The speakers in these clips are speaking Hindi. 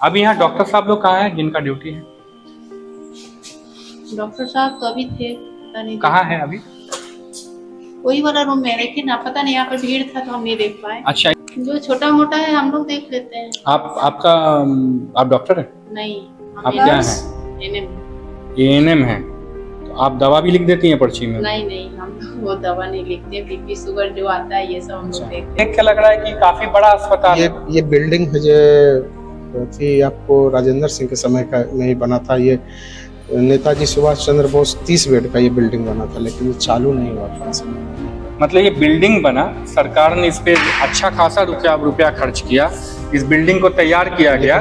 अभी यहाँ डॉक्टर साहब लोग कहाँ हैं जिनका ड्यूटी है? डॉक्टर साहब तो अभी थे, पता नहीं कहाँ है अभी? वही वाला रूम में, लेकिन आप पता नहीं यहाँ पर भीड़ था तो हम नहीं देख पाए। अच्छा, जो छोटा मोटा है हम लोग देख लेते हैं। आप डॉक्टर हैं? नहीं, आप क्या हैं? एएनएम हैं। तो आप दवा भी लिख देती हैं पर्ची में? नहीं, हम वो दवा नहीं लिखते। बीपी शुगर जो आता है ये सब हम लोग देखते हैं। क्या लग रहा है कि काफी बड़ा अस्पताल है। ये बिल्डिंग है जो थी आपको राजेंद्र सिंह के समय का में ही बना था। ये नेताजी सुभाष चंद्र बोस 30 बेड का ये बिल्डिंग बना था, लेकिन ये चालू नहीं हुआ था। मतलब ये बिल्डिंग बना, सरकार ने इस पे अच्छा खासा रुपया खर्च किया, इस बिल्डिंग को तैयार किया गया,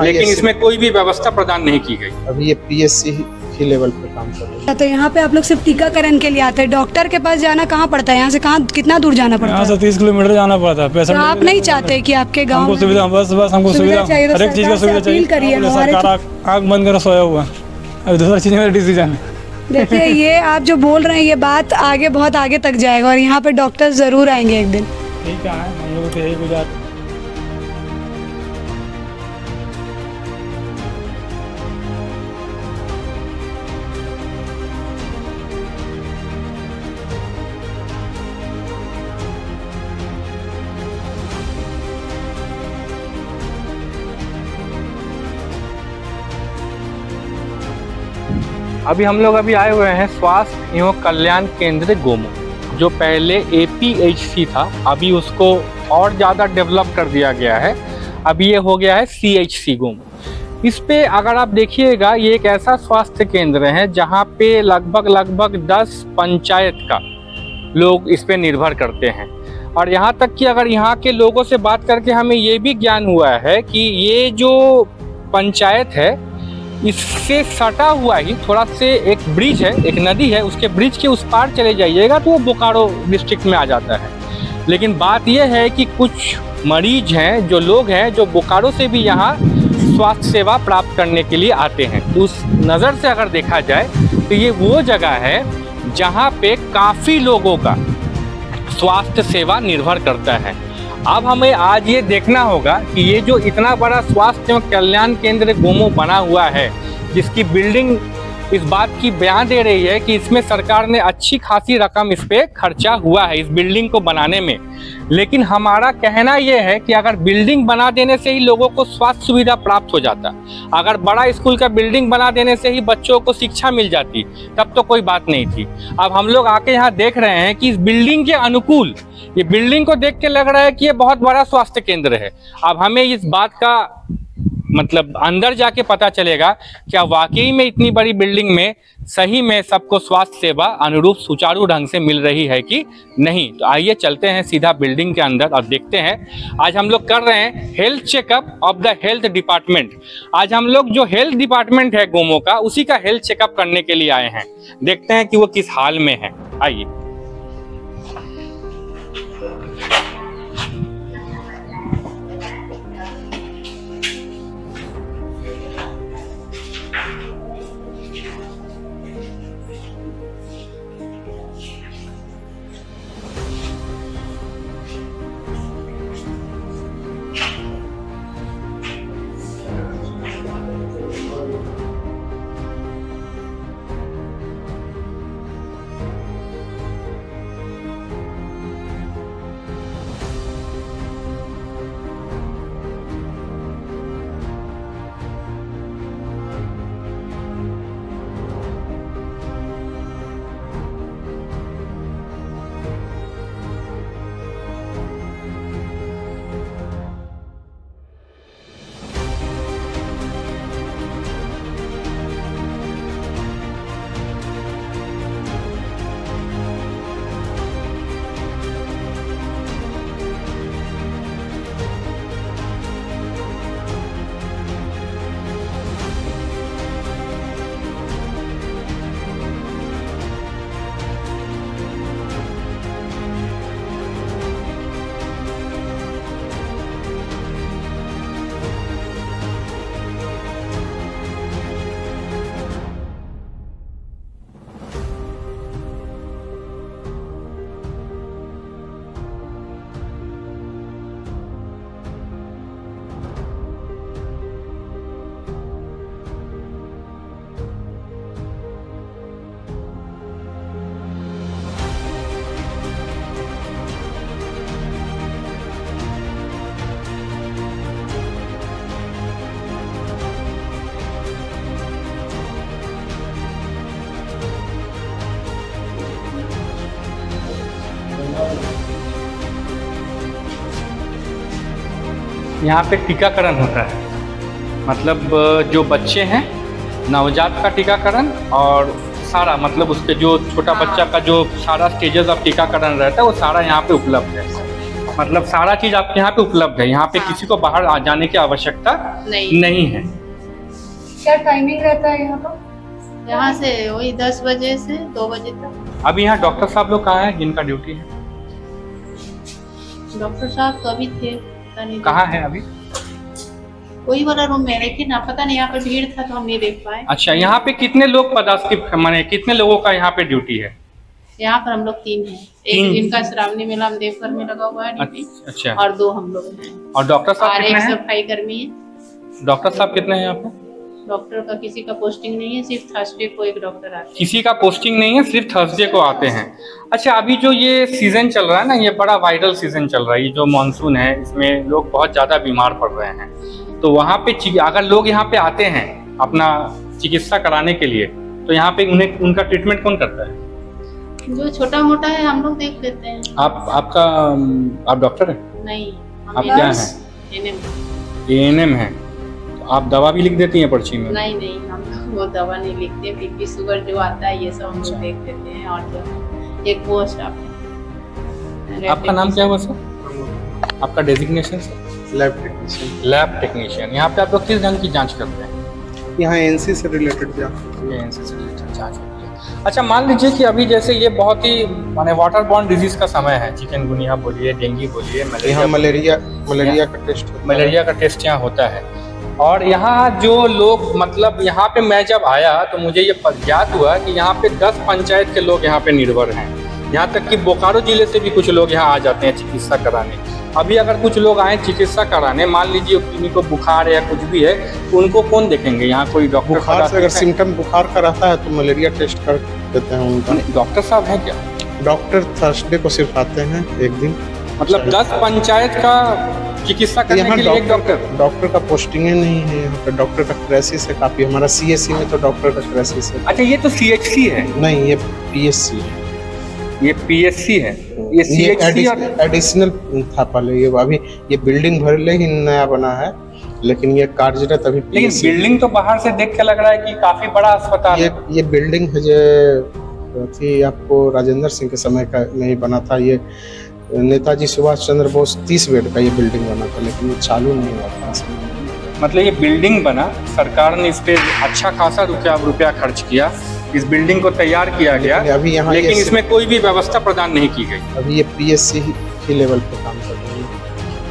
लेकिन इसमें कोई भी व्यवस्था प्रदान नहीं की गई। अभी ये पीएससी ही लेवल पे काम कर रहे हैं। तो यहाँ पे आप लोग सिर्फ टीकाकरण के लिए आते हैं। डॉक्टर के पास जाना कहाँ पड़ता है? यहाँ से कहाँ कितना दूर जाना पड़ता है? यहाँ से 30 किलोमीटर जाना पड़ता है। तो आप नहीं चाहते कि आपके गाँव हमको सुविधा, बस हमको सुविधा चाहिए, हर एक चीज का सुविधा चाहिए। सरकार आँख बंद कर सोया हुआ, अभी दूसरा चीज में डिसीजन है। देखिए, ये आप जो बोल रहे हैं ये बात आगे बहुत आगे तक जाएगा और यहाँ पे डॉक्टर जरूर आएंगे एक दिन। ठीक है, हम लोग यही गुजारिश। अभी हम लोग आए हुए हैं स्वास्थ्य एवं कल्याण केंद्र गोमो, जो पहले APHC था, अभी उसको और ज़्यादा डेवलप कर दिया गया है। अभी ये हो गया है CHC गोमो। इस पे अगर आप देखिएगा, ये एक ऐसा स्वास्थ्य केंद्र है जहाँ पे लगभग 10 पंचायत का लोग इस पे निर्भर करते हैं। और यहाँ तक कि अगर यहाँ के लोगों से बात करके हमें ये भी ज्ञान हुआ है कि ये जो पंचायत है, इससे सटा हुआ ही थोड़ा से एक ब्रिज है, एक नदी है, उसके ब्रिज के उस पार चले जाइएगा तो वो बोकारो डिस्ट्रिक्ट में आ जाता है। लेकिन बात यह है कि कुछ मरीज हैं, जो लोग हैं, जो बोकारो से भी यहाँ स्वास्थ्य सेवा प्राप्त करने के लिए आते हैं। तो उस नज़र से अगर देखा जाए तो ये वो जगह है जहाँ पे काफ़ी लोगों का स्वास्थ्य सेवा निर्भर करता है। अब हमें आज ये देखना होगा कि ये जो इतना बड़ा स्वास्थ्य एवं कल्याण केंद्र गोमो बना हुआ है, जिसकी बिल्डिंग इस बात की बयान दे रही है कि इसमें सरकार ने अच्छी खासी रकम इस पे खर्चा हुआ है इस बिल्डिंग को बनाने में। लेकिन हमारा कहना यह है कि अगर बिल्डिंग बना देने से ही लोगों को स्वास्थ्य सुविधा प्राप्त हो जाता, अगर बड़ा स्कूल का बिल्डिंग बना देने से ही बच्चों को शिक्षा मिल जाती, तब तो कोई बात नहीं थी। अब हम लोग आके यहाँ देख रहे हैं कि इस बिल्डिंग के अनुकूल, ये बिल्डिंग को देख के लग रहा है कि ये बहुत बड़ा स्वास्थ्य केंद्र है। अब हमें इस बात का मतलब अंदर जाके पता चलेगा क्या वाकई में इतनी बड़ी बिल्डिंग में सही में सबको स्वास्थ्य सेवा अनुरूप सुचारू ढंग से मिल रही है कि नहीं। तो आइए चलते हैं सीधा बिल्डिंग के अंदर और देखते हैं। आज हम लोग कर रहे हैं health checkup of the health department. आज हम लोग जो हेल्थ डिपार्टमेंट है गोमो का, उसी का हेल्थ चेकअप करने के लिए आए हैं। देखते हैं कि वो किस हाल में है। आइए। यहाँ पे टीकाकरण होता है, मतलब जो बच्चे हैं नवजात का टीकाकरण और सारा मतलब उसके जो छोटा बच्चा का जो सारा स्टेजेस ऑफ टीकाकरण रहता है वो सारा यहाँ पे उपलब्ध है। मतलब सारा चीज़ आपके यहाँ पे उपलब्ध है, यहाँ पे किसी को बाहर आ जाने की आवश्यकता नहीं है। क्या टाइमिंग रहता है यहाँ पर? यहाँ से वही 10 बजे से 2 बजे तक। अभी यहाँ डॉक्टर साहब लोग कहाँ हैं जिनका ड्यूटी है? डॉक्टर साहब तो अभी थे, कहाँ है अभी? वही वाला रूम में, लेकिन आप पता नहीं यहाँ पर भीड़ था तो हम नहीं देख पाए। अच्छा, यहाँ पे कितने लोग पदार्थ माने कितने लोगों का यहाँ पे ड्यूटी है? यहाँ पर हम लोग 3 हैं, एक जिनका श्रावणी मेला हम देवघर में लगा हुआ है ड्यूटी। अच्छा, और 2 हम लोग हैं। और डॉक्टर साहब और कितने एक हैं? सफाई कर्मी है। डॉक्टर साहब कितने हैं यहाँ पे? डॉक्टर का किसी का पोस्टिंग नहीं है, सिर्फ थर्सडे को एक डॉक्टर आते हैं। किसी का पोस्टिंग नहीं है, सिर्फ थर्सडे को आते हैं। अच्छा, अभी जो ये सीजन चल रहा है ना, ये बड़ा वायरल सीजन चल रहा है, ये जो मानसून है इसमें लोग बहुत ज़्यादा बीमार पड़ रहे हैं। तो वहाँ पे अगर लोग यहाँ पे आते हैं अपना चिकित्सा कराने के लिए तो यहाँ पे उनका ट्रीटमेंट कौन करता है? जो छोटा मोटा है हम लोग देख लेते हैं। आप डॉक्टर हैं? नहीं, आप क्या हैं? एएनएम हैं। तो आप दवा भी लिख देती हैं पर्ची में? नहीं, हम वो दवा नहीं लिखते। बीपी शुगर जो आता है ये सब हम लोग देख लेते हैं। और जो एक वो स्टाफ है। आपका नाम क्या हुआ सर? आपका designation sir? Lab technician. Lab technician. यहाँ पे आप लोग किस ढंग की जांच करते हैं? यहाँ एनसी से रिलेटेड जांच। एनसी से रिलेटेड जांच होती है। अच्छा, मान लीजिए कि अभी जैसे ये बहुत ही माने वाटर बॉर्न डिजीज का समय है, चिकनगुनिया बोलिए, डेंगू बोलिए, मलेरिया का टेस्ट यहाँ होता है। और यहाँ जो लोग मतलब यहाँ पे मैं जब आया तो मुझे ये ज्ञात हुआ कि यहाँ पे 10 पंचायत के लोग यहाँ पे निर्भर हैं। यहाँ तक कि बोकारो जिले से भी कुछ लोग यहाँ आ जाते हैं चिकित्सा कराने। अभी अगर कुछ लोग आए चिकित्सा कराने, मान लीजिए किसी को बुखार या कुछ भी है, तो उनको कौन देखेंगे? यहाँ कोई डॉक्टर? बुखार से अगर सिम्टम बुखार का रहता है तो मलेरिया टेस्ट कर देते हैं उनका। डॉक्टर साहब है क्या? डॉक्टर थर्सडे को सिर्फ आते हैं एक दिन। मतलब 10 पंचायत का चिकित्सा करने के लिए एक डॉक्टर का पोस्टिंग नहीं है यहाँ पे। डॉक्टर का क्राइसिस है काफी। हमारा सीएससी में तो डॉक्टर का क्राइसिस है। अच्छा, ये तो सीएचसी है? नहीं, ये पीएससी है। ये पीएससी है। ये सीएचसी एडिशनल था पहले। ये अभी ये बिल्डिंग भले ही नया बना है लेकिन ये कार्यरत अभी। लेकिन बिल्डिंग तो बाहर से देख के लग रहा है कि काफी बड़ा अस्पताल है। ये बिल्डिंग है जो थी आपको राजेंद्र सिंह के समय का में ही बना था। ये नेताजी सुभाष चंद्र बोस 30 बेड का ये बिल्डिंग बना था, लेकिन ये चालू नहीं हुआ था। मतलब ये बिल्डिंग बना, सरकार ने इस पे अच्छा खासा रुपया खर्च किया, इस बिल्डिंग को तैयार किया गया, अभी यहाँ लेकिन इसमें कोई भी व्यवस्था प्रदान नहीं की गई। अभी ये पीएससी की लेवल पे काम कर रही है।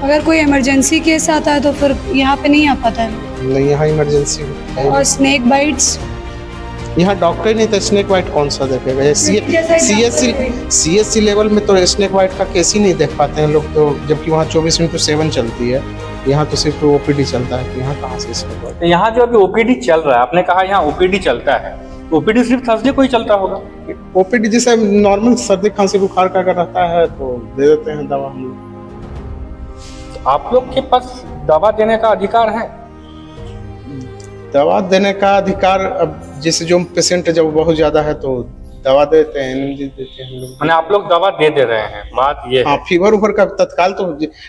अगर कोई इमरजेंसी केस आता है तो फिर यहाँ पे नहीं आ पाता है? नहीं, यहाँ इमरजेंसी है। और स्नेक बाइट्स? यहाँ डॉक्टर ही नहीं तो स्नेक बाइट कौन सा देखेगा? सीएससी लेवल में तो स्नेक बाइट का केस ही नहीं देख पाते हैं लोग तो, जबकि वहाँ 24/7 चलती है। यहाँ तो सिर्फ ओपीडी चलता है। यहाँ कहाँ से स्नेक बाइट? यहाँ जो अभी ओपीडी चल रहा है, आपने कहा यहाँ ओपीडी चलता है, ओपीडी सिर्फ थर्सडे को ही चलता होगा? ओपीडी जैसे नॉर्मल सर्दी खांसी बुखार का अगर रहता है तो दे देते हैं दवा हम लोग। आप लोग के पास दवा देने का अधिकार है? दवा देने का अधिकार अब जैसे जो पेशेंट जब बहुत ज्यादा है तो दवा देते हैं, नहीं देते हैं लोग। मैंने आप लोग दवा दे रहे हैं, बात ये हाँ, फीवर उवर का तत्काल तो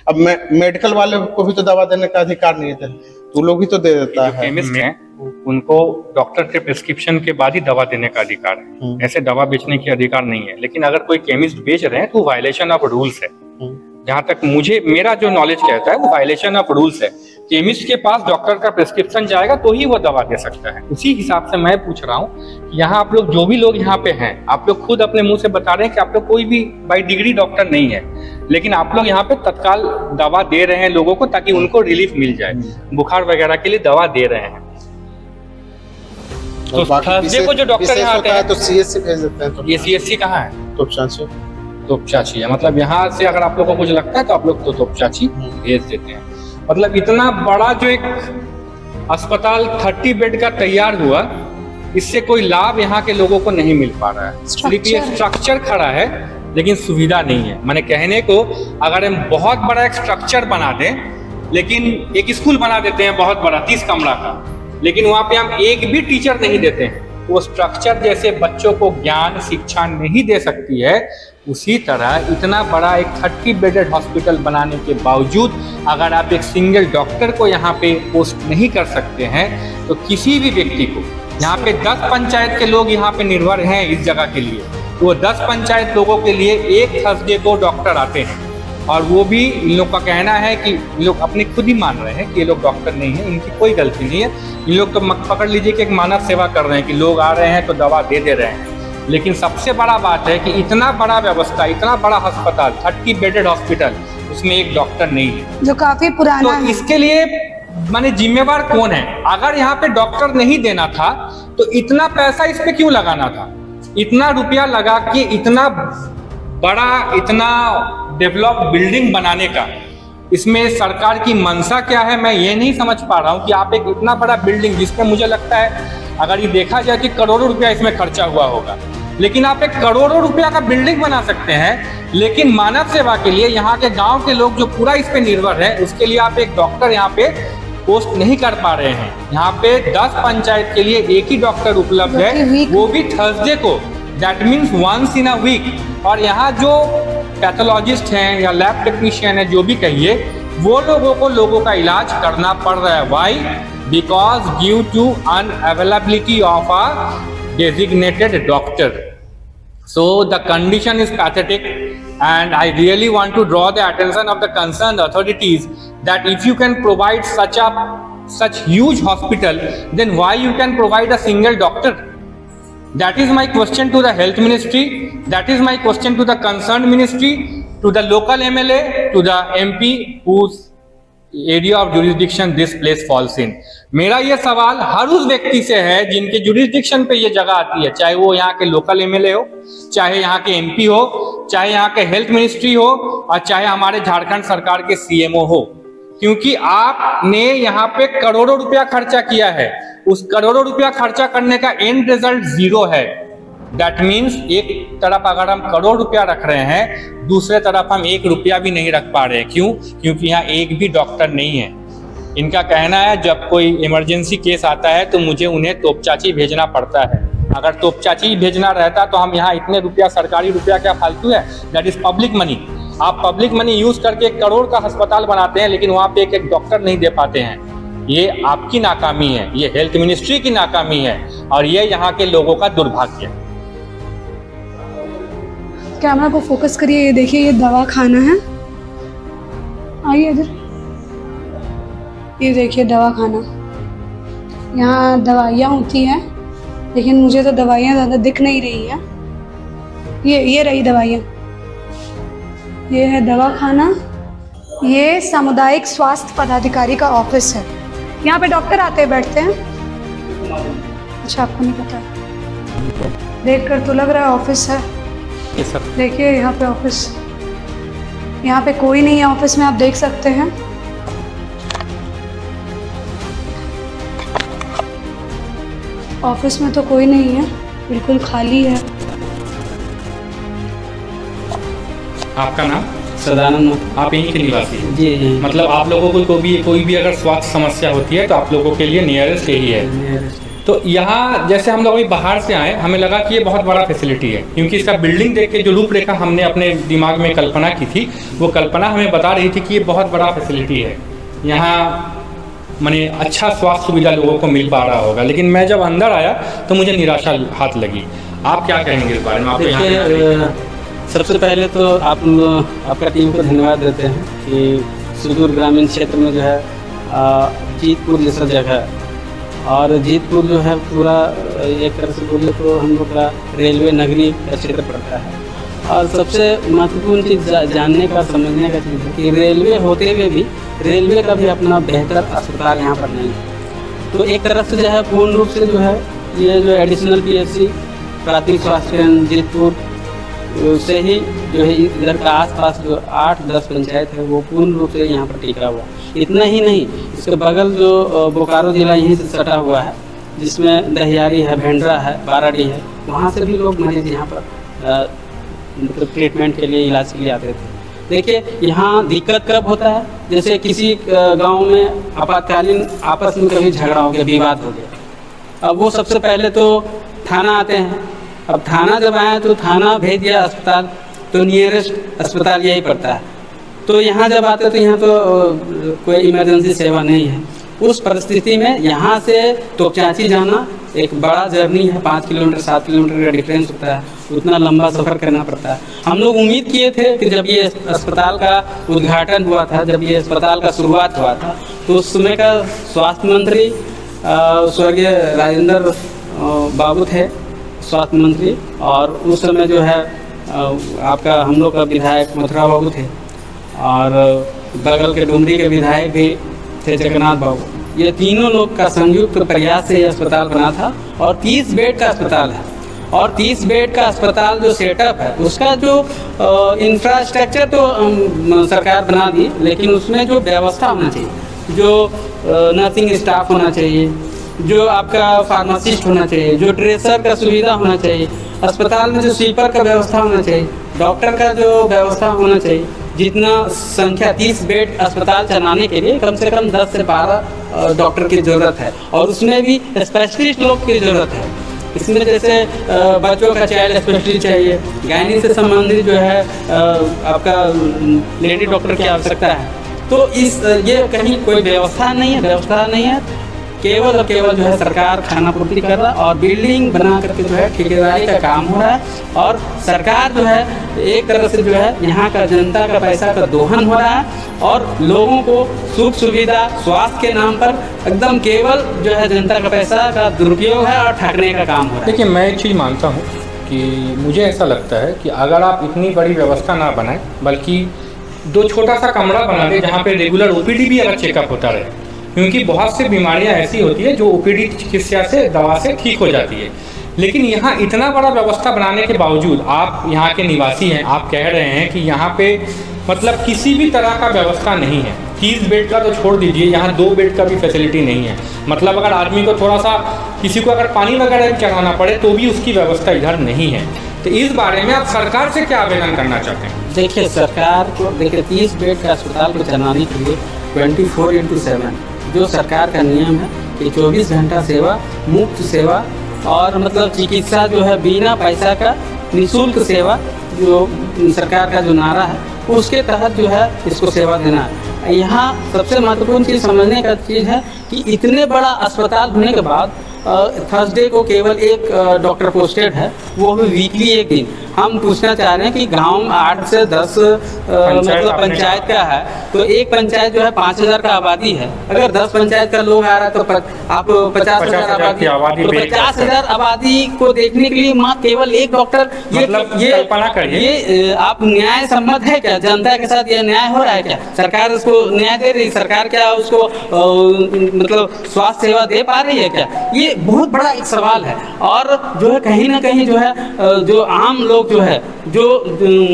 अब मेडिकल वाले को भी तो दवा देने का अधिकार नहीं है, तो लोग ही तो दे देता है। केमिस्ट हैं उनको डॉक्टर के प्रिस्क्रिप्शन के बाद ही दवा देने का अधिकार है, ऐसे दवा बेचने की अधिकार नहीं है। लेकिन अगर कोई केमिस्ट बेच रहे हैं तो वायलेशन ऑफ रूल्स है। जहां तक मेरा जो नॉलेज कहता है वो वायलेशन ऑफ रूल्स है। केमिस्ट के पास डॉक्टर का प्रिस्क्रिप्शन जाएगा तो ही वो दवा दे सकता है। उसी हिसाब से मैं पूछ रहा हूँ कि यहाँ आप लोग जो भी लोग यहाँ पे हैं, आप लोग खुद अपने मुंह से बता रहे हैं कि आप लोग कोई भी बाय डिग्री डॉक्टर नहीं है, लेकिन आप लोग यहाँ पे तत्काल दवा दे रहे हैं लोगों को ताकि उनको रिलीफ मिल जाए, बुखार वगैरह के लिए दवा दे रहे हैं। तो थर्सडे को जो डॉक्टर यहाँ आते हैं तो सीएससी भेज देते हैं। ये सीएससी कहाँ है? तोपचाची है। मतलब यहाँ से अगर आप लोग को कुछ लगता है तो आप लोग तो तोपचाची भेज देते हैं। मतलब इतना बड़ा जो एक अस्पताल 30 बेड का तैयार हुआ, इससे कोई लाभ यहाँ के लोगों को नहीं मिल पा रहा है। स्ट्रक्चर खड़ा है लेकिन सुविधा नहीं है। मैंने कहने को अगर हम बहुत बड़ा एक स्ट्रक्चर बना दें, लेकिन एक स्कूल बना देते हैं बहुत बड़ा 30 कमरा का, लेकिन वहाँ पे हम एक भी टीचर नहीं देते हैं, वो स्ट्रक्चर जैसे बच्चों को ज्ञान शिक्षा नहीं दे सकती है, उसी तरह इतना बड़ा एक 30 बेडेड हॉस्पिटल बनाने के बावजूद अगर आप एक सिंगल डॉक्टर को यहाँ पे पोस्ट नहीं कर सकते हैं, तो किसी भी व्यक्ति को, यहाँ पे 10 पंचायत के लोग यहाँ पे निर्भर हैं इस जगह के लिए, वो 10 पंचायत लोगों के लिए एक थर्सडे को डॉक्टर आते हैं, और वो भी इन लोग का कहना है कि इन लोग अपने खुद ही मान रहे हैं कि ये लोग डॉक्टर नहीं है, इनकी कोई गलती नहीं है। इन लोग तो पकड़ लीजिए कि एक मानव सेवा कर रहे हैं कि लोग आ रहे हैं तो दवा दे रहे हैं। लेकिन सबसे बड़ा बात है कि इतना बड़ा व्यवस्था, इतना बड़ा अस्पताल, 30 बेडेड हॉस्पिटल, उसमें एक डॉक्टर नहीं है, जो काफी पुराना तो इसके लिए माने जिम्मेवार कौन है? अगर यहाँ पे डॉक्टर नहीं देना था तो इतना पैसा इस पे क्यों लगाना था? इतना रुपया लगा के इतना बड़ा, इतना डेवलप बिल्डिंग बनाने का, इसमें सरकार की मंशा क्या है? मैं ये नहीं समझ पा रहा हूँ कि आप एक इतना बड़ा बिल्डिंग, जिसमें मुझे लगता है अगर ये देखा जाए कि करोड़ों रुपया इसमें खर्चा हुआ होगा, लेकिन आप एक करोड़ों रुपया का बिल्डिंग बना सकते हैं, लेकिन मानव सेवा के लिए यहाँ के गांव के लोग जो पूरा इस पे निर्भर है, उसके लिए आप एक डॉक्टर यहाँ पे पोस्ट नहीं कर पा रहे हैं। यहाँ पे 10 पंचायत के लिए एक ही डॉक्टर उपलब्ध है, वो भी थर्सडे को, that means once in a week. और यहाँ जो पैथोलॉजिस्ट हैं या लैब टेक्नीशियन है, जो भी कहिए, वो लोगों का इलाज करना पड़ रहा है। Why? Because due to unavailability of a designated doctor. So the condition is pathetic, and I really want to draw the attention of the concerned authorities that if you can provide such huge hospital, then why you can provide a single doctor? That is my question to the health ministry, that is my question to the concerned ministry, to the local MLA, to the MP whose area of jurisdiction this place falls in. मेरा ये सवाल हर उस व्यक्ति से है जिनके जुरिस्डिक्शन पे ये जगह आती है, चाहे वो यहाँ के लोकल एमएलए हो, चाहे यहाँ के एमपी हो, चाहे यहाँ के हेल्थ मिनिस्ट्री हो, और चाहे हमारे झारखंड सरकार के सीएमओ हो, क्योंकि आपने यहाँ पे करोड़ों रुपया खर्चा किया है। उस करोड़ों रुपया खर्चा करने का एंड रिजल्ट 0 है। दैट मीन्स एक तरफ अगर हम करोड़ रुपया रख रहे हैं, दूसरे तरफ हम 1 रुपया भी नहीं रख पा रहे हैं। क्यों? क्योंकि यहाँ एक भी डॉक्टर नहीं है। इनका कहना है जब कोई इमरजेंसी केस आता है तो मुझे उन्हें तोपचाची भेजना पड़ता है। अगर तोपचाची भेजना रहता तो हम यहाँ इतने रुपया, सरकारी रुपया क्या फालतू है? That is public money. आप पब्लिक मनी यूज करके 1 करोड़ का अस्पताल बनाते हैं, लेकिन वहाँ पे एक डॉक्टर नहीं दे पाते हैं। ये आपकी नाकामी है, ये हेल्थ मिनिस्ट्री की नाकामी है, और ये यहाँ के लोगों का दुर्भाग्य है। कैमरा को फोकस करिए, ये देखिए, ये दवा खाना है। आइए इधर, ये देखिए दवा खाना। यहाँ दवाइयाँ होती हैं, लेकिन मुझे तो दवाइयाँ ज़्यादा दिख नहीं रही हैं। ये रही दवाइयाँ। ये है दवा खाना। ये सामुदायिक स्वास्थ्य पदाधिकारी का ऑफिस है। यहाँ पे डॉक्टर आते हैं, बैठते हैं। अच्छा, आपको नहीं पता? देखकर तो लग रहा है ऑफिस है। देखिए यहाँ पे ऑफिस, यहाँ पे कोई नहीं है ऑफिस में, आप देख सकते हैं। ऑफिस में तो कोई नहीं है, बिल्कुल खाली है। आपका नाम? सदानंद। आप यहीं के निवासी हैं? जी। मतलब आप लोगों को कोई भी अगर स्वास्थ्य समस्या होती है तो आप लोगों के लिए नियरेस्ट यही है। तो यहाँ जैसे हम लोग अभी बाहर से आए, हमें लगा कि ये बहुत बड़ा फैसिलिटी है, क्योंकि इसका बिल्डिंग देख के जो रूपरेखा हमने अपने दिमाग में कल्पना की थी, वो कल्पना हमें बता रही थी कि ये बहुत बड़ा फैसिलिटी है, यहाँ माने अच्छा स्वास्थ्य सुविधा लोगों को मिल पा रहा होगा। लेकिन मैं जब अंदर आया तो मुझे निराशा हाथ लगी। आप क्या कहेंगे इस बारे में? आपको यहाँ सबसे पहले तो आपका टीम को धन्यवाद देते हैं कि सुदूर ग्रामीण क्षेत्र में जो है जीतपुर जैसा जगह, और जीतपुर जो है पूरा एक तरह से बोले तो हम लोग का रेलवे नगरी का क्षेत्र पड़ता है। और सबसे महत्वपूर्ण चीज़ जानने का, समझने का चीज़ है कि रेलवे होते हुए भी रेलवे का भी अपना बेहतर अस्पताल यहाँ पर नहीं है। तो एक तरफ से जो है पूर्ण रूप से जो है ये जो एडिशनल PHC प्राथमिक स्वास्थ्य केंद्र जीतपुर से ही जो है इधर का आसपास जो 8-10 पंचायत है वो पूर्ण रूप से यहाँ पर टिका हुआ। इतना ही नहीं, इसके बगल जो बोकारो जिला यहीं से सटा हुआ है, जिसमें दहियारी है, भेंडरा है, बाराडी है, वहाँ से भी लोग मरीज यहाँ पर मतलब ट्रीटमेंट के लिए, इलाज के लिए आते थे। देखिए यहाँ दिक्कत कब होता है, जैसे किसी गांव में आपातकालीन आपस में कभी झगड़ा हो गया, विवाद हो गया। अब वो सबसे पहले तो थाना आते हैं। अब थाना जब आए तो थाना भेज दिया अस्पताल, तो नियरेस्ट अस्पताल यही पड़ता है। तो यहाँ जब आते तो यहाँ तो कोई इमरजेंसी सेवा नहीं है। उस परिस्थिति में यहाँ से तोपचांची जाना एक बड़ा जर्नी है, 5 किलोमीटर 7 किलोमीटर का डिफरेंस होता है, उतना लंबा सफ़र करना पड़ता है। हम लोग उम्मीद किए थे कि जब ये अस्पताल का उद्घाटन हुआ था, जब ये अस्पताल का शुरुआत हुआ था, तो उस समय का स्वास्थ्य मंत्री स्वर्गीय राजेंद्र बाबू थे स्वास्थ्य मंत्री, और उस समय जो है आपका हम लोग का विधायक मथुरा बाबू थे, और बगल के डुमरी के विधायक भी थे जगन्नाथ बाबू। ये तीनों लोग का संयुक्त प्रयास से ये अस्पताल बना था, और 30 बेड का अस्पताल है। और 30 बेड का अस्पताल जो सेटअप है, उसका जो इंफ्रास्ट्रक्चर तो सरकार बना दी, लेकिन उसमें जो व्यवस्था होना चाहिए, जो नर्सिंग स्टाफ होना चाहिए, जो आपका फार्मासिस्ट होना चाहिए, जो ड्रेसर का सुविधा होना चाहिए, अस्पताल में जो स्वीपर का व्यवस्था होना चाहिए, डॉक्टर का जो व्यवस्था होना चाहिए, जितना संख्या 30 बेड अस्पताल चलाने के लिए कम से कम 10 से 12 डॉक्टर की ज़रूरत है, और उसमें भी स्पेशलिस्ट लोग की ज़रूरत है। इसमें जैसे बच्चों का चाइल्ड स्पेशलिस्ट चाहिए, गायनी से संबंधित जो है आपका लेडी डॉक्टर की आवश्यकता है। तो ये कहीं कोई व्यवस्था नहीं है, केवल और केवल जो है सरकार खाना पूर्ति कर रहा है, और बिल्डिंग बना करके जो है ठेकेदारी का काम हो रहा है, और सरकार जो है एक तरह से जो है यहाँ का जनता का पैसा का दोहन हो रहा है, और लोगों को सुख सुविधा स्वास्थ्य के नाम पर एकदम केवल जो है जनता का पैसा का दुरुपयोग है और ठगने का काम हो रहा है। देखिए, मैं एक चीज़ मानता हूँ कि मुझे ऐसा लगता है कि अगर आप इतनी बड़ी व्यवस्था ना बनाएं, बल्कि 2 छोटा सा कमरा बना दें जहाँ पे रेगुलर OPD भी अगर चेकअप होता रहे, क्योंकि बहुत सी बीमारियां ऐसी होती है जो OPD चिकित्सा से दवा से ठीक हो जाती है। लेकिन यहाँ इतना बड़ा व्यवस्था बनाने के बावजूद, आप यहाँ के निवासी हैं, आप कह रहे हैं कि यहाँ पे मतलब किसी भी तरह का व्यवस्था नहीं है। 30 बेड का तो छोड़ दीजिए, यहाँ 2 बेड का भी फैसिलिटी नहीं है। मतलब अगर आदमी को थोड़ा सा किसी को अगर पानी वगैरह चढ़ाना पड़े तो भी उसकी व्यवस्था इधर नहीं है। तो इस बारे में आप सरकार से क्या आवेदन करना चाहते हैं? देखिए, सरकार को 30 बेड का अस्पताल को चलाने के लिए 24/7 जो सरकार का नियम है कि 24 घंटा सेवा, मुफ्त सेवा, और मतलब चिकित्सा जो है बिना पैसा का निःशुल्क सेवा, जो सरकार का जो नारा है उसके तहत जो है इसको सेवा देना है। यहाँ सबसे महत्वपूर्ण चीज़ समझने का चीज़ है कि इतने बड़ा अस्पताल होने के बाद थर्सडे को केवल एक डॉक्टर पोस्टेड है, वो भी वीकली 1 दिन। हम पूछना चाह रहे हैं कि गांव में 8 से 10 मतलब पंचायत का है, तो एक पंचायत जो है 5000 का आबादी है। अगर 10 पंचायत का लोग आ रहा है तो आप 50,000 आबादी, तो 50,000 आबादी को देखने के लिए मात्र केवल एक डॉक्टर, ये आप न्याय सम्मत है क्या? जनता के साथ ये न्याय हो रहा है क्या? सरकार उसको न्याय दे रही, सरकार क्या उसको मतलब स्वास्थ्य सेवा दे पा रही है क्या? ये बहुत बड़ा एक सवाल है। और जो है कहीं ना कहीं जो है जो आम लोग जो है, जो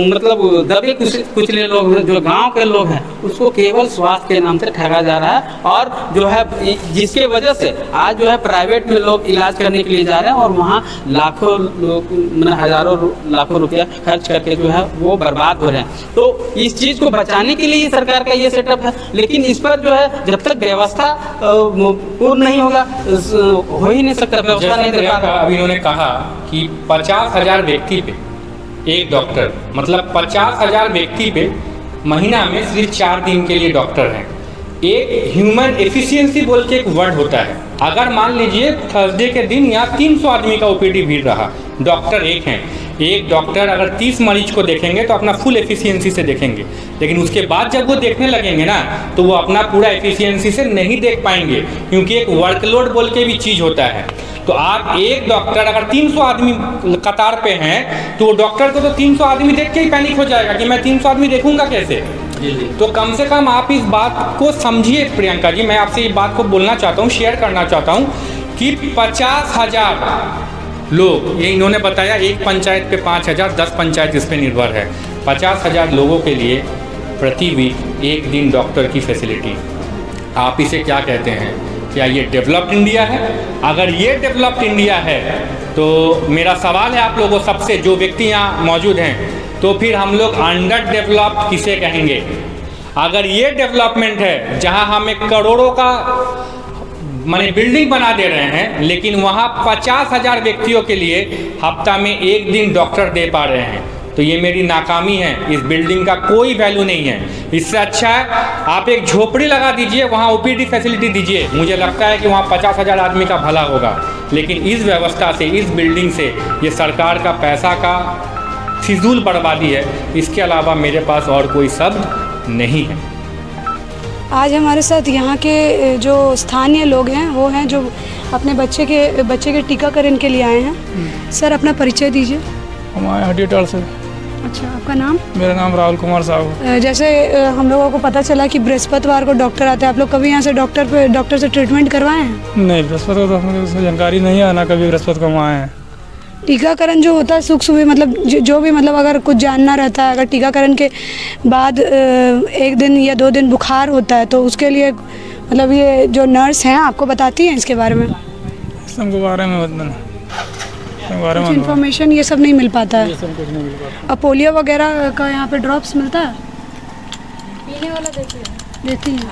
मतलब दबे कुचले लोग हैं, जो गांव के लोग हैं, उसको केवल स्वास्थ्य के नाम से ठगा जा रहा है, और जो है जिसके वजह से आज जो है प्राइवेट में लोग इलाज करने के लिए जा रहे हैं, और वहाँ लाखों लोग मतलब हजारों लाखों रुपया खर्च करके जो है वो बर्बाद हो रहे हैं। तो इस चीज़ को बचाने के लिए सरकार का ये सेटअप है, लेकिन इस पर जो है जब तक व्यवस्था पूर्ण नहीं होगा, हो ही नहीं सकता, व्यवस्था नहीं दे पाएगा। अभी उन्होंने कहा कि 50,000 व्यक्ति पे एक डॉक्टर, मतलब 50,000 व्यक्ति पे महीना में सिर्फ 4 दिन के लिए डॉक्टर हैं। एक ह्यूमन एफिशिएंसी बोल के एक वर्ड होता है। अगर मान लीजिए थर्सडे के दिन यहाँ 300 आदमी का OPD भीड़ रहा, डॉक्टर एक हैं, एक डॉक्टर अगर 30 मरीज को देखेंगे तो अपना फुल एफिशिएंसी से देखेंगे, लेकिन उसके बाद जब वो देखने लगेंगे ना तो वो अपना पूरा एफिशिएंसी से नहीं देख पाएंगे, क्योंकि एक वर्कलोड बोल के भी चीज़ होता है। तो आप एक डॉक्टर अगर 300 आदमी कतार पे हैं तो डॉक्टर को तो 300 आदमी देख के ही पैनिक हो जाएगा कि मैं 300 आदमी देखूंगा कैसे। तो कम से कम आप इस बात को समझिए प्रियंका जी, मैं आपसे इस बात को बोलना चाहता हूँ, शेयर करना चाहता हूँ कि 50,000 लोग, ये इन्होंने बताया एक पंचायत पे 5,000, 10 पंचायत इस पर निर्भर है, 50,000 लोगों के लिए प्रति वीक 1 दिन डॉक्टर की फैसिलिटी। आप इसे क्या कहते हैं? क्या ये डेवलप्ड इंडिया है? अगर ये डेवलप्ड इंडिया है तो मेरा सवाल है आप लोगों सबसे, जो व्यक्ति यहाँ मौजूद हैं, तो फिर हम लोग अंडर डेवलप्ड किसे कहेंगे? अगर ये डेवलपमेंट है जहाँ हमें करोड़ों का माने बिल्डिंग बना दे रहे हैं, लेकिन वहाँ 50,000 व्यक्तियों के लिए हफ्ता में एक दिन डॉक्टर दे पा रहे हैं। तो ये मेरी नाकामी है। इस बिल्डिंग का कोई वैल्यू नहीं है। इससे अच्छा है आप एक झोपड़ी लगा दीजिए, वहाँ ओपीडी फैसिलिटी दीजिए। मुझे लगता है कि वहाँ 50,000 आदमी का भला होगा। लेकिन इस व्यवस्था से, इस बिल्डिंग से, ये सरकार का पैसा का फिजूल बर्बादी है। इसके अलावा मेरे पास और कोई शब्द नहीं है। आज हमारे साथ यहाँ के जो स्थानीय लोग हैं वो हैं जो अपने बच्चे के टीकाकरण के लिए आए हैं। सर अपना परिचय दीजिए। हमारे हटियाटाल से। अच्छा, आपका नाम? मेरा नाम राहुल कुमार साहू। जैसे हम लोगों को पता चला कि बृहस्पतिवार को डॉक्टर आते हैं, आप लोग कभी यहाँ से डॉक्टर से ट्रीटमेंट करवाए हैं? नहीं, बृहस्पति को तो हमें जानकारी नहीं है ना, कभी बृहस्पति को हम आए हैं। टीकाकरण जो होता है सुख सुविधा मतलब जो भी मतलब अगर कुछ जानना रहता है, अगर टीकाकरण के बाद 1 दिन या 2 दिन बुखार होता है तो उसके लिए मतलब ये जो नर्स हैं आपको बताती हैं इसके बारे में? इसके बारे में कुछ इन्फॉर्मेशन ये सब नहीं मिल पाता है। अब पोलियो वगैरह का यहाँ पे ड्रॉप्स मिलता है? पीने वाला देती हैं।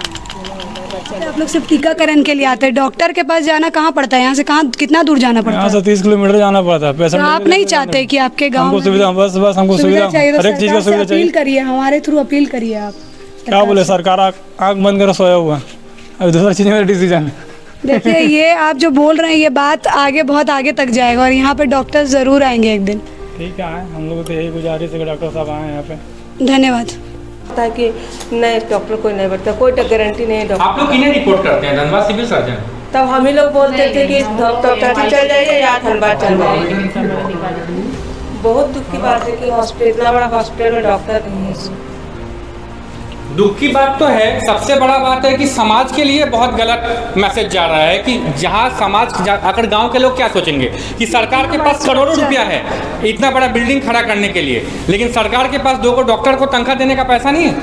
आप लोग सिर्फ टीकाकरण के लिए आते हैं, डॉक्टर के पास जाना कहाँ पड़ता है? यहाँ से कहाँ कितना दूर जाना पड़ता है? यहाँ से 30 किलोमीटर जाना पड़ता है। तो आप नहीं चाहते कि आपके गाँव में सुविधा, बस हमको सुविधा चाहिए? हर एक चीज का सुविधा चाहिए। अपील करिए, हमारे थ्रू अपील करिए। आप क्या बोले, सरकार आँख बंद कर सोया हुआ। अभी दूसरा चीज मेरा डिसीजन। देखिए ये आप जो बोल रहे हैं ये बात आगे बहुत आगे तक जाएगा और यहाँ पे डॉक्टर जरूर आएंगे एक दिन। ठीक है, हम लोग तो यही गुजारिश है कि डॉक्टर साहब आए यहाँ पे। धन्यवाद। ताकि नहीं डॉक्टर कोई नहीं बैठता, कोई गारंटी नहीं। डॉक्टर आप लोग किन्हें रिपोर्ट करते हैं? Dhanbad civil surgeon. तब हम ही लोग बोलते थे कि डॉक्टर चल जाइए या धनबाद चल जाइए। बहुत दुख की बात है कि हॉस्पिटल, इतना बड़ा हॉस्पिटल में डॉक्टर नहीं है। दुख की बात तो है। सबसे बड़ा बात है कि समाज के लिए बहुत गलत मैसेज जा रहा है कि जहां समाज अगर गांव के लोग क्या सोचेंगे कि सरकार के पास करोड़ों रुपया है इतना बड़ा बिल्डिंग खड़ा करने के लिए, लेकिन सरकार के पास 2 को डॉक्टर को तनख्वाह देने का पैसा नहीं है।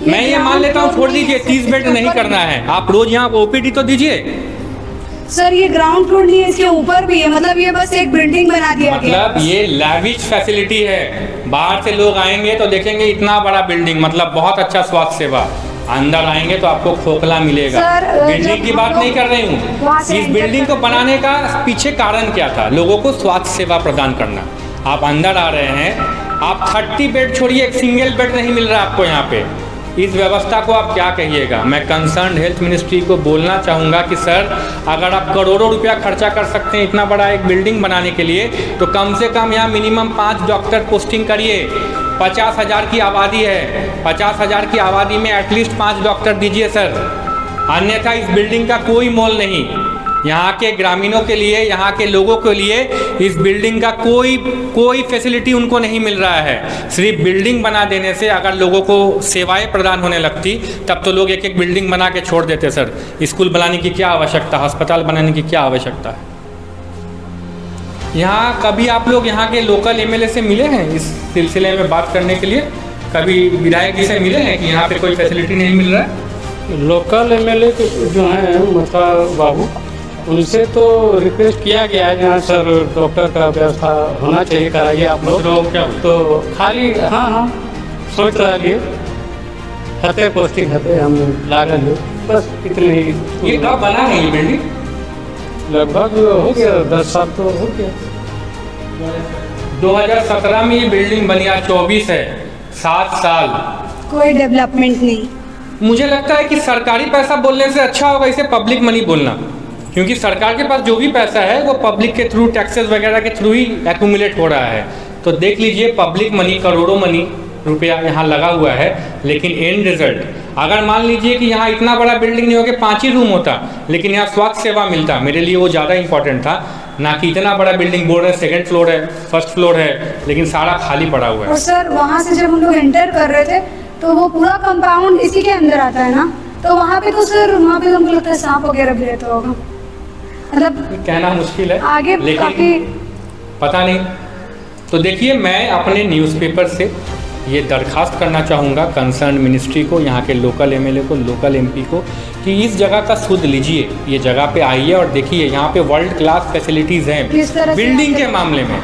मैं ये मान लेता हूँ, छोड़ दीजिए 30 बेड नहीं करना है, आप रोज यहाँ ओपीडी तो दीजिए। सर ये ग्राउंड फ्लोर नहीं है, इसके ऊपर भी है, मतलब ये बस एक बिल्डिंग बना दिया गया। मतलब ये लैविश फैसिलिटी है। बाहर से लोग आएंगे तो देखेंगे इतना बड़ा बिल्डिंग, मतलब बहुत अच्छा स्वास्थ्य सेवा। अंदर आएंगे तो आपको खोखला मिलेगा। बिल्डिंग की बात नहीं कर रही हूँ। इस बिल्डिंग को बनाने का पीछे कारण क्या था? लोगों को स्वास्थ्य सेवा प्रदान करना। आप अंदर आ रहे हैं, आप 30 बेड छोड़िए, एक सिंगल बेड नहीं मिल रहा आपको यहाँ पे। इस व्यवस्था को आप क्या कहिएगा? मैं कंसर्न हेल्थ मिनिस्ट्री को बोलना चाहूँगा कि सर अगर आप करोड़ों रुपया खर्चा कर सकते हैं इतना बड़ा एक बिल्डिंग बनाने के लिए, तो कम से कम यहाँ मिनिमम 5 डॉक्टर पोस्टिंग करिए। 50,000 की आबादी है, 50,000 की आबादी में एटलीस्ट 5 डॉक्टर दीजिए सर। अन्यथा इस बिल्डिंग का कोई मोल नहीं। यहाँ के ग्रामीणों के लिए, यहाँ के लोगों के लिए इस बिल्डिंग का कोई फैसिलिटी उनको नहीं मिल रहा है। सिर्फ बिल्डिंग बना देने से अगर लोगों को सेवाएं प्रदान होने लगती तब तो लोग एक एक बिल्डिंग बना के छोड़ देते सर। स्कूल बनाने की क्या आवश्यकता, अस्पताल बनाने की क्या आवश्यकता है? यहाँ कभी आप लोग यहाँ के लोकल एमएलए से मिले हैं इस सिलसिले में बात करने के लिए? कभी विधायक जी से मिले हैं कि यहाँ पे कोई फैसिलिटी नहीं मिल रहा है? लोकल एमएलए जो हैं मतलब बाबू, उनसे तो रिक्वेस्ट किया गया है यहाँ सर डॉक्टर का व्यवस्था होना चाहिए, कराइए आप लोग। क्या तो खाली हाँ सोच रहा हते पोस्टिंग हते हम लागल है, बस इतने ही। ये कब बना है ये बिल्डिंग? लगभग हो गया 10 साल तो हो गया। 2017 में ये बिल्डिंग बनी, आज 24 है, 7 साल कोई डेवलपमेंट नहीं। मुझे लगता है कि सरकारी पैसा बोलने से अच्छा होगा इसे पब्लिक मनी बोलना, क्योंकि सरकार के पास जो भी पैसा है वो पब्लिक के थ्रू, टैक्सेस वगैरह के थ्रू ही एक्यूमुलेट हो रहा है। तो देख लीजिए पब्लिक मनी, करोड़ों मनी रुपया यहाँ लगा हुआ है, लेकिन एंड रिजल्ट अगर मान लीजिए कि यहाँ इतना बड़ा बिल्डिंग नहीं हो के 5 ही रूम होता, लेकिन यहाँ स्वास्थ्य सेवा मिलता, मेरे लिए वो ज़्यादा इंपॉर्टेंट था ना कि इतना बड़ा बिल्डिंग बोल रहे हैं 2nd फ्लोर है, 1st फ्लोर है, लेकिन सारा खाली पड़ा हुआ है। और सर वहाँ से जब हम लोग एंटर कर रहे थे तो वो पूरा कंपाउंड इसी के अंदर आता है ना, तो वहाँ पे तो सर वहाँ पे हमको लगता है सांप वगैरह भी रहता होगा, मतलब कहना मुश्किल है आगे, लेकिन पता नहीं। तो देखिए मैं अपने न्यूज़पेपर से ये दरखास्त करना चाहूँगा कंसर्न मिनिस्ट्री को, यहाँ के लोकल एमएलए को, लोकल एमपी को, कि इस जगह का सुध लीजिए, ये जगह पे आइए और देखिए यहाँ पे वर्ल्ड क्लास फैसिलिटीज़ हैं बिल्डिंग के मामले में।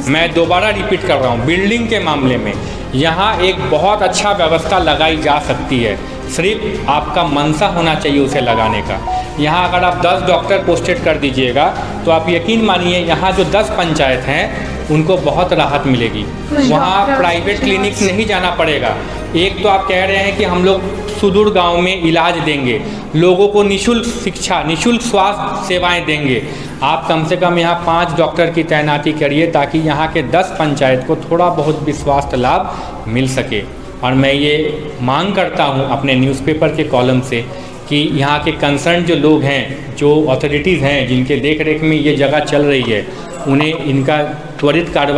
मैं दोबारा रिपीट कर रहा हूँ, बिल्डिंग के मामले में यहाँ एक बहुत अच्छा व्यवस्था लगाई जा सकती है, सिर्फ आपका मनसा होना चाहिए उसे लगाने का। यहाँ अगर आप 10 डॉक्टर पोस्टेड कर दीजिएगा तो आप यकीन मानिए यहाँ जो 10 पंचायत हैं उनको बहुत राहत मिलेगी। वहाँ प्राइवेट क्लिनिक नहीं जाना पड़ेगा। एक तो आप कह रहे हैं कि हम लोग सुदूर गांव में इलाज देंगे, लोगों को निःशुल्क शिक्षा, निःशुल्क स्वास्थ्य सेवाएं देंगे। आप कम से कम यहाँ 5 डॉक्टर की तैनाती करिए ताकि यहाँ के 10 पंचायत को थोड़ा बहुत भी स्वास्थ्य लाभ मिल सके। और मैं ये मांग करता हूँ अपने न्यूज़पेपर के कॉलम से कि यहाँ के कंसर्न जो लोग हैं, जो अथॉरिटीज़ हैं जिनके देख रेख में ये जगह चल रही है, उन्हें इनका त्वरित कार्रवाई